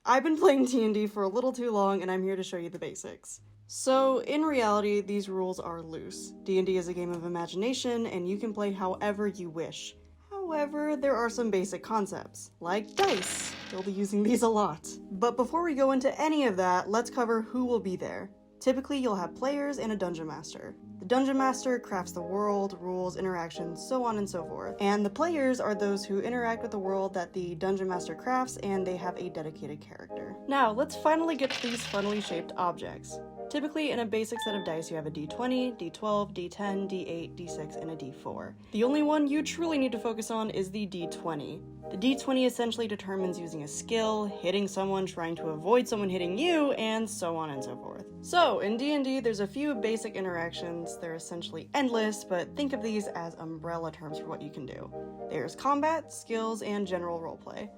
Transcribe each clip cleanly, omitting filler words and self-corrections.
I've been playing D&D for a little too long, and I'm here to show you the basics. So, in reality, these rules are loose. D&D is a game of imagination, and you can play however you wish. However, there are some basic concepts, like dice. You'll be using these a lot. But before we go into any of that, let's cover who will be there. Typically, you'll have players and a dungeon master. The dungeon master crafts the world, rules, interactions, so on and so forth. And the players are those who interact with the world that the dungeon master crafts, and they have a dedicated character. Now, let's finally get to these funnily shaped objects. Typically, in a basic set of dice, you have a d20, d12, d10, d8, d6, and a d4. The only one you truly need to focus on is the d20. The d20 essentially determines using a skill, hitting someone, trying to avoid someone hitting you, and so on and so forth. So, in D&D, there's a few basic interactions. They're essentially endless, but think of these as umbrella terms for what you can do. There's combat, skills, and general roleplay.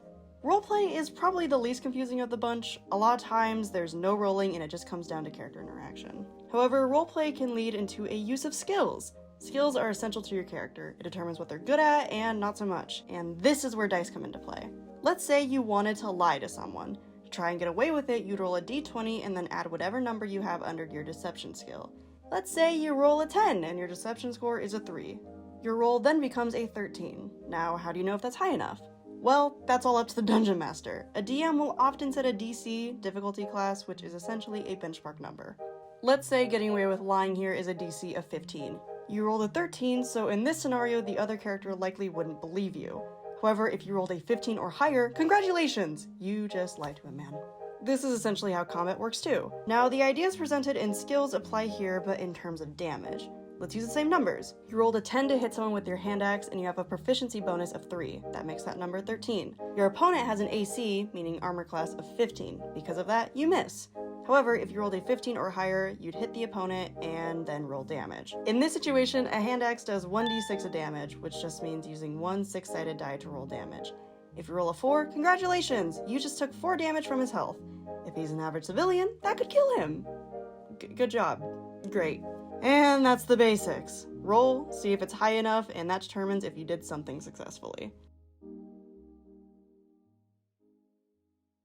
Roleplay is probably the least confusing of the bunch. A lot of times there's no rolling and it just comes down to character interaction. However, roleplay can lead into a use of skills. Skills are essential to your character. It determines what they're good at and not so much. And this is where dice come into play. Let's say you wanted to lie to someone. To try and get away with it, you'd roll a d20 and then add whatever number you have under your deception skill. Let's say you roll a 10 and your deception score is a 3. Your roll then becomes a 13. Now, how do you know if that's high enough? Well, that's all up to the dungeon master. A DM will often set a DC, difficulty class, which is essentially a benchmark number. Let's say getting away with lying here is a DC of 15. You rolled a 13, so in this scenario, the other character likely wouldn't believe you. However, if you rolled a 15 or higher, congratulations! You just lied to a man. This is essentially how combat works too. Now, the ideas presented in skills apply here, but in terms of damage. Let's use the same numbers. You rolled a 10 to hit someone with your hand axe, and you have a proficiency bonus of 3. That makes that number 13. Your opponent has an AC, meaning armor class, of 15. Because of that, you miss. However, if you rolled a 15 or higher, you'd hit the opponent and then roll damage. In this situation, a hand axe does 1d6 of damage, which just means using one 6-sided die to roll damage. If you roll a 4, congratulations! You just took 4 damage from his health. If he's an average civilian, that could kill him. Good job. Great. And that's the basics. Roll, see if it's high enough, and that determines if you did something successfully.